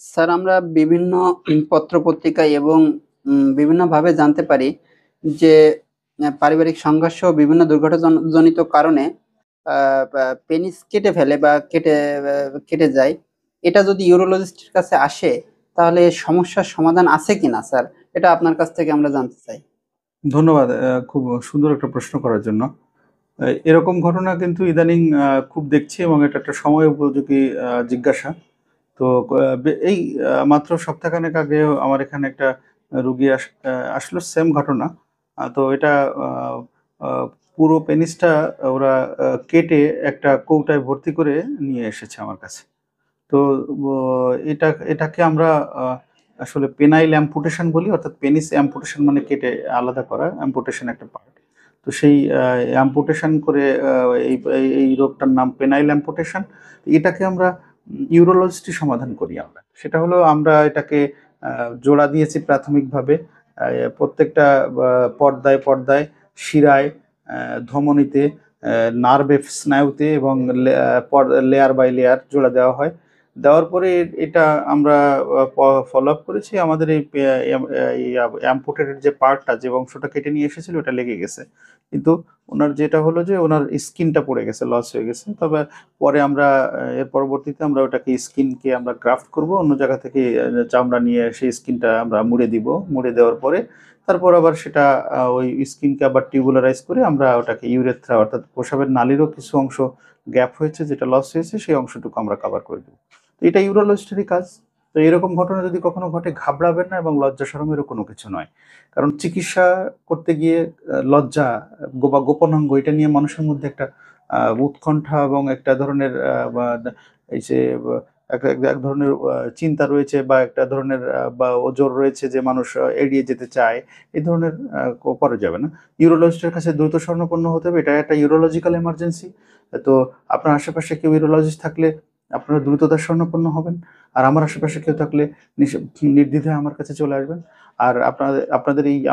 Sir, আমরা বিভিন্ন পত্র-পত্রিকায় এবং বিভিন্নভাবে জানতে পারি যে পারিবারিক সংঘর্ষ ও বিভিন্ন দুর্ঘটনাজনিত কারণে আ পা পেনিস কেটে ফেলে বা কেটে যায়। এটা যদি ইউরোলজিস্টের কাছে আসে, তাহলে এর সমস্যার সমাধান আছে কিনা স্যার? এটা আপনার কাছ থেকে আমরা জানতে চাই। ধন্যবাদ খুব সুন্দর একটা প্রশ্ন করার জন্য। এরকম ঘটনা কিন্তু ইদানিং খুব দেখছি এবং এটা একটা সময় উপযোগী জিজ্ঞাসা। তো এই মাত্র সপ্তাহখানেক আগে আমার এখানে একটা রুগী আসলো সেম ঘটনা। তো এটা আ আ পুরো পেনিসটা ওরা কেটে একটা কৌটায় ভর্তি করে নিয়ে এসেছে আমার কাছে। তো ব এটাকে আমরা আ আসলে পেনাইল অ্যাম্পুটেশন বলি। অর্থাৎ পেনিস অ্যাম্পুটেশন মানে কেটে আলাদা করা। অ্যাম্পুটেশন একটা পার্ট। তো সেই অ্যাম্পুটেশন করে এই এই রোগটার নাম পেনাইল অ্যাম্পুটেশন। এটাকে আমরা ইউরোলজিস্টই সমাধান করি আমরা। সেটা হলো আমরা এটাকে আ জোড়া দিয়েছি প্রাথমিকভাবে। আ প্রত্যেকটা আ পর্দায়, শিরায়, ধমনীতে, নার্ভে স্নায়ুতে এবং লেয়ার বাই লেয়ার জোড়া দেওয়া হয়। দেওয়ার পরে এটা আমরা ফলো আপ করেছি। আমাদের এই পে এম এই অ্যাম্পুটেটেড যে পার্টটা যে অংশটা কেটে নিয়ে এসেছিল ওটা লেগে গেছে। কিন্তু উনার যেটা হলো যে উনার স্কিনটা পড়ে গেছে, লস হয়ে গেছে। তবে পরে আমরা এর পরবর্তীতে আমরা ওটাকে স্কিনকে আমরা গ্রাফট করব। অন্য জায়গা থেকে চামড়া নিয়ে সেই স্কিনটা আমরা মুড়ে দিব। মুড়ে দেওয়ার পরে তারপর আবার সেটা ওই স্কিনকে আবার টিউবুলারাইজ করে আমরা ওটাকে ইউরেথ্রা অর্থাৎ প্রস্রাবের নালীরও কিছু অংশ গ্যাপ হয়েছে যেটা লস হয়েছে সেই অংশটুকু আমরা কভার করে দেব। তো এটা ইউরোলজিস্টেরই কাজ। তো এরকম ঘটনা যদি কখনো ঘটে ঘাবড়াবেন না এবং লজ্জা শরমেরও কোনো কিছু নয়। কারণ চিকিৎসা করতে গিয়ে লজ্জা বা গোপনাঙ্গ এটা নিয়ে মানুষের মধ্যে একটা উৎকণ্ঠা এবং একটা ধরনের বা এই যে এক ধরনের চিন্তা রয়েছে বা একটা ধরনের বা ওজর রয়েছে যে মানুষ এড়িয়ে যেতে চায়। এই ধরনের করা যাবে না। ইউরোলজিস্টের কাছে দ্রুত শরণাপন্ন হতে হবে। এটা একটা ইউরোলজিক্যাল এমার্জেন্সি। তো আপনার আশেপাশে কেউ ইউরোলজিস্ট থাকলে আপনারা দ্রুততার শরণাপন্ন হবেন। আর আমার আশেপাশে কেউ থাকলে নির্দ্বিধায় আমার কাছে চলে আসবেন। আর আপনাদের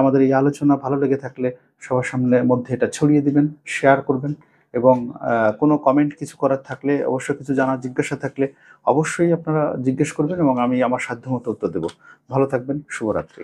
আমাদের এই আলোচনা ভালো লেগে থাকলে সবার সামনের মধ্যে এটা ছড়িয়ে দিবেন, শেয়ার করবেন এবং কোনো কমেন্ট কিছু করার থাকলে অবশ্য কিছু জানার জিজ্ঞাসা থাকলে অবশ্যই আপনারা জিজ্ঞেস করবেন এবং আমি আমার সাধ্যমতো উত্তর দেব। ভালো থাকবেন। শুভরাত্রি।